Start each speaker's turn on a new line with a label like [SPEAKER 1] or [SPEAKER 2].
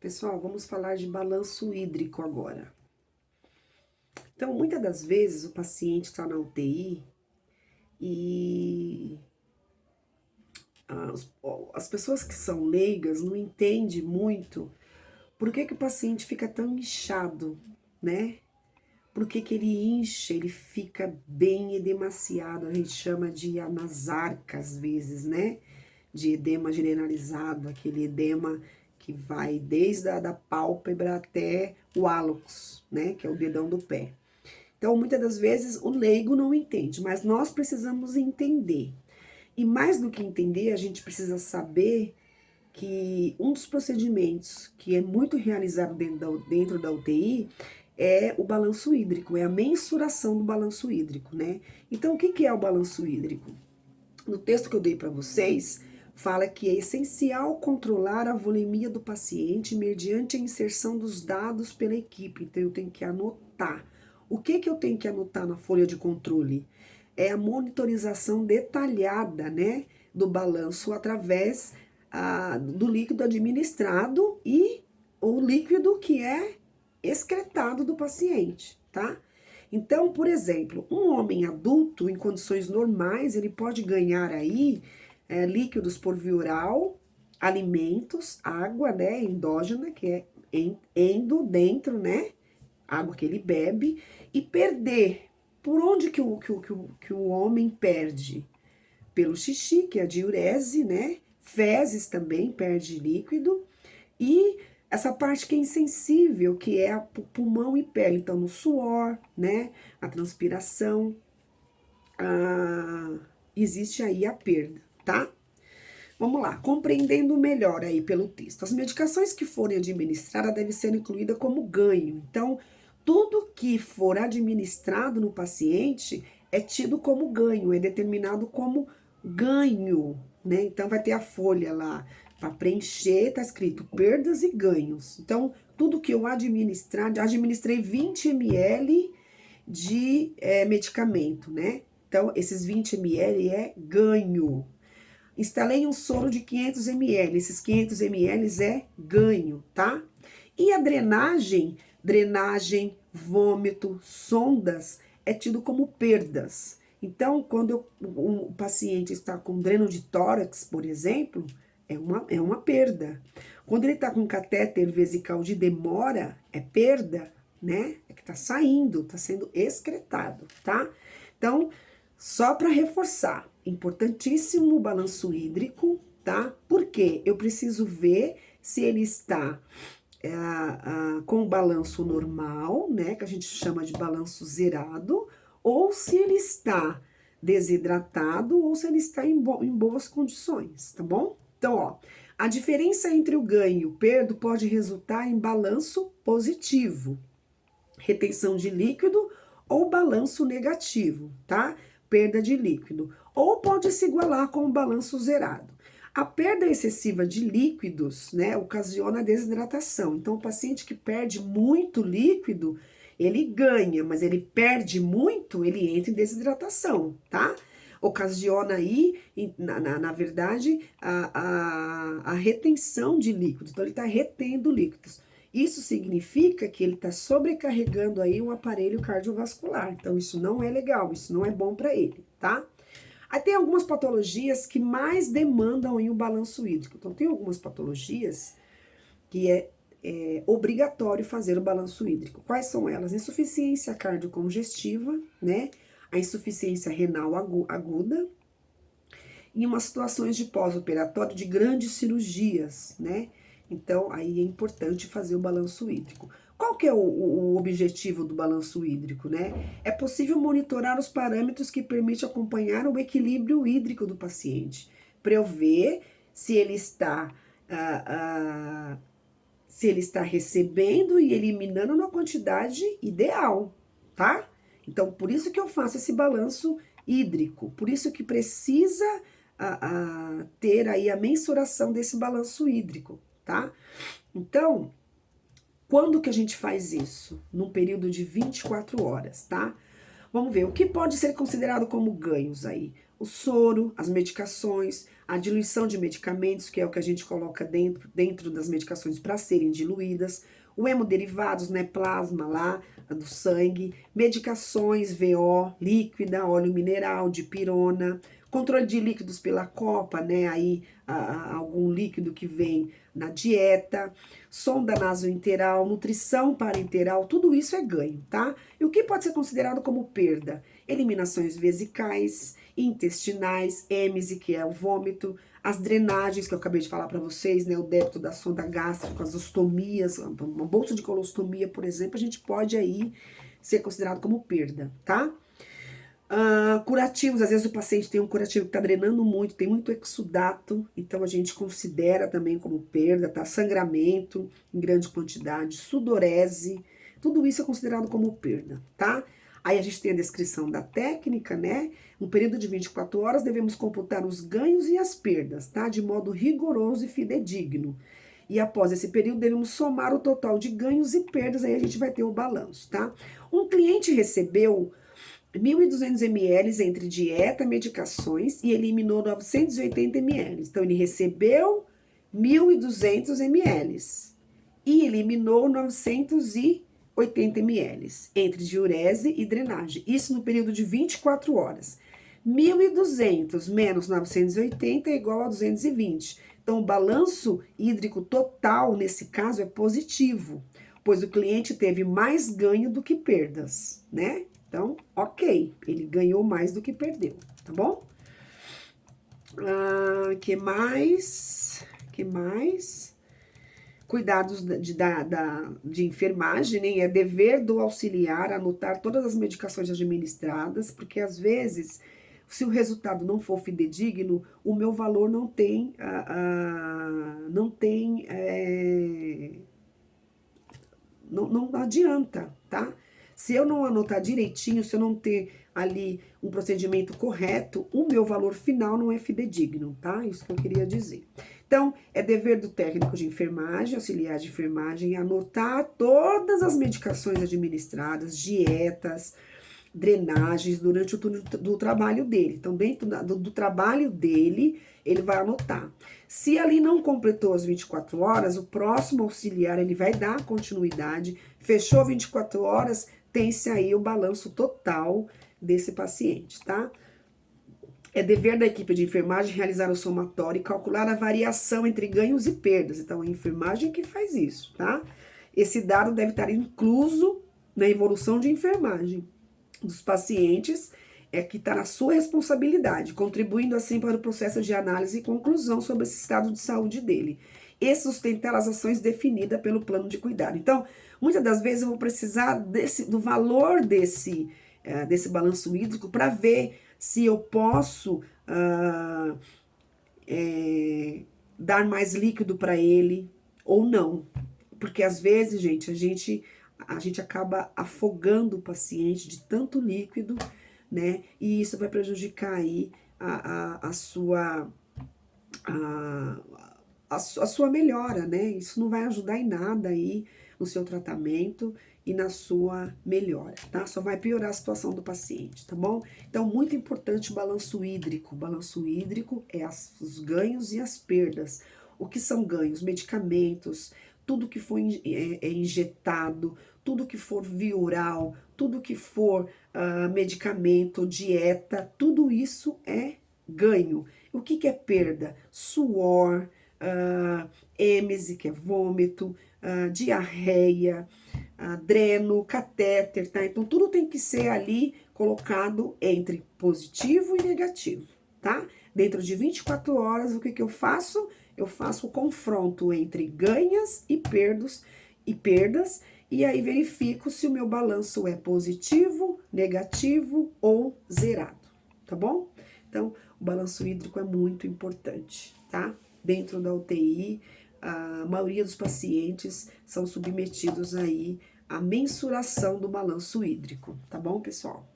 [SPEAKER 1] Pessoal, vamos falar de balanço hídrico agora. Então, muitas das vezes o paciente está na UTI e as pessoas que são leigas não entendem muito por que que o paciente fica tão inchado, né? Por que que ele incha, ele fica bem edemaciado, a gente chama de anasarca às vezes, né? De edema generalizado, aquele edema que vai desde a da pálpebra até o hálux, né? Que é o dedão do pé. Então, muitas das vezes o leigo não entende, mas nós precisamos entender. E mais do que entender, a gente precisa saber que um dos procedimentos que é muito realizado dentro da UTI é o balanço hídrico, é a mensuração do balanço hídrico, né? Então, o que que é o balanço hídrico? No texto que eu dei para vocês, fala que é essencial controlar a volemia do paciente mediante a inserção dos dados pela equipe. Então, eu tenho que anotar. O que que eu tenho que anotar na folha de controle? É a monitorização detalhada, né, do balanço através do líquido administrado e o líquido que é excretado do paciente, tá? Então, por exemplo, um homem adulto em condições normais, ele pode ganhar aí líquidos por via oral, alimentos, água, né, endógena, que é dentro, né, água que ele bebe, e perder. Por onde que o homem perde? Pelo xixi, que é a diurese, né? Fezes também perde líquido. E essa parte que é insensível, que é a pulmão e pele. Então, no suor, né? A transpiração, existe aí a perda, tá? Vamos lá, compreendendo melhor aí pelo texto. As medicações que forem administradas devem ser incluídas como ganho. Então, tudo que for administrado no paciente é tido como ganho, é determinado como ganho, né? Então, vai ter a folha lá para preencher, tá escrito perdas e ganhos. Então, tudo que eu administrei 20 ml de medicamento, né? Então, esses 20 ml é ganho. Instalei um soro de 500 ml, esses 500 ml é ganho, tá? E a drenagem, vômito, sondas, é tido como perdas. Então, quando o paciente está com dreno de tórax, por exemplo, é uma perda. Quando ele está com catéter vesical de demora, é perda, né? É que está saindo, está sendo excretado, tá? Então, só para reforçar, importantíssimo o balanço hídrico, tá? Porque eu preciso ver se ele está com o balanço normal, né? Que a gente chama de balanço zerado, ou se ele está desidratado, ou se ele está em boas condições, tá bom? Então, ó, a diferença entre o ganho e o perdo pode resultar em balanço positivo, retenção de líquido, ou balanço negativo, tá? Perda de líquido, ou pode se igualar com o balanço zerado. A perda excessiva de líquidos, né, ocasiona desidratação. Então, o paciente que perde muito líquido, ele ganha, mas ele perde muito, ele entra em desidratação, tá? Ocasiona aí, na verdade, a retenção de líquidos. Então, ele está retendo líquidos. Isso significa que ele está sobrecarregando aí o aparelho cardiovascular. Então, isso não é legal, isso não é bom para ele, tá? Aí tem algumas patologias que mais demandam aí o balanço hídrico. Então, tem algumas patologias que é obrigatório fazer o balanço hídrico. Quais são elas? Insuficiência cardiocongestiva, né? A insuficiência renal aguda, em umas situações de pós-operatório de grandes cirurgias, né? Então, aí é importante fazer o balanço hídrico. Qual que é o objetivo do balanço hídrico, né? É possível monitorar os parâmetros que permitem acompanhar o equilíbrio hídrico do paciente, para eu ver se ele está recebendo e eliminando na quantidade ideal, tá? Então, por isso que eu faço esse balanço hídrico, por isso que precisa ter aí a mensuração desse balanço hídrico, tá? Então, quando que a gente faz isso? Num período de 24 horas, tá? Vamos ver, o que pode ser considerado como ganhos aí? o soro, as medicações, a diluição de medicamentos, que é o que a gente coloca dentro das medicações para serem diluídas, o hemoderivados, né, plasma lá do sangue, medicações VO, líquida, óleo mineral, dipirona, controle de líquidos pela copa, né, aí algum líquido que vem na dieta, sonda nasointeral, nutrição parenteral, tudo isso é ganho, tá? E o que pode ser considerado como perda? Eliminações vesicais, intestinais, êmese, que é o vômito, as drenagens, que eu acabei de falar para vocês, né, o débito da sonda gástrica, as ostomias, uma bolsa de colostomia, por exemplo, a gente pode aí ser considerado como perda, tá? Curativos, às vezes o paciente tem um curativo que está drenando muito, tem muito exudato, então a gente considera também como perda, tá? Sangramento em grande quantidade, sudorese, tudo isso é considerado como perda, tá? Aí a gente tem a descrição da técnica, né? No período de 24 horas devemos computar os ganhos e as perdas, tá? De modo rigoroso e fidedigno. E após esse período devemos somar o total de ganhos e perdas, aí a gente vai ter o balanço, tá? Um cliente recebeu 1.200 ml entre dieta, medicações e eliminou 980 ml. Então, ele recebeu 1.200 ml e eliminou 980 ml entre diurese e drenagem. Isso no período de 24 horas. 1.200 menos 980 é igual a 220. Então, o balanço hídrico total, nesse caso, é positivo, pois o cliente teve mais ganho do que perdas, né? Então, ok, ele ganhou mais do que perdeu, tá bom? Que mais? Que mais? Cuidados de enfermagem, né? É dever do auxiliar anotar todas as medicações administradas, porque às vezes, se o resultado não for fidedigno, o meu valor não tem, não adianta, tá? Se eu não anotar direitinho, se eu não ter ali um procedimento correto, o meu valor final não é fidedigno, tá? Isso que eu queria dizer. Então, é dever do técnico de enfermagem, auxiliar de enfermagem, anotar todas as medicações administradas, dietas, drenagens durante o turno do trabalho dele. Então, dentro do trabalho dele, ele vai anotar. Se ali não completou as 24 horas, o próximo auxiliar, ele vai dar continuidade. Fechou 24 horas, tem-se aí o balanço total desse paciente, tá? É dever da equipe de enfermagem realizar o somatório e calcular a variação entre ganhos e perdas. Então, a enfermagem que faz isso, tá? Esse dado deve estar incluso na evolução de enfermagem dos pacientes, que está na sua responsabilidade, contribuindo assim para o processo de análise e conclusão sobre esse estado de saúde dele. E sustentar as ações definidas pelo plano de cuidado. Então, muitas das vezes eu vou precisar do valor desse balanço hídrico para ver se eu posso dar mais líquido para ele ou não. Porque às vezes, gente, a gente acaba afogando o paciente de tanto líquido, né? E isso vai prejudicar aí a sua melhora, né? Isso não vai ajudar em nada aí no seu tratamento e na sua melhora, tá? Só vai piorar a situação do paciente, tá bom? Então, muito importante o balanço hídrico. O balanço hídrico é os ganhos e as perdas. O que são ganhos? Medicamentos, tudo que for injetado, tudo que for via oral, tudo que for medicamento, dieta, tudo isso é ganho. O que é perda? Suor, êmese, que é vômito, diarreia, dreno, catéter, tá? Então, tudo tem que ser ali colocado entre positivo e negativo, tá? Dentro de 24 horas, o que eu faço? Eu faço o confronto entre ganhas e perdas, e aí verifico se o meu balanço é positivo, negativo ou zerado, tá bom? Então, o balanço hídrico é muito importante, tá? Dentro da UTI, a maioria dos pacientes são submetidos aí à mensuração do balanço hídrico, tá bom, pessoal?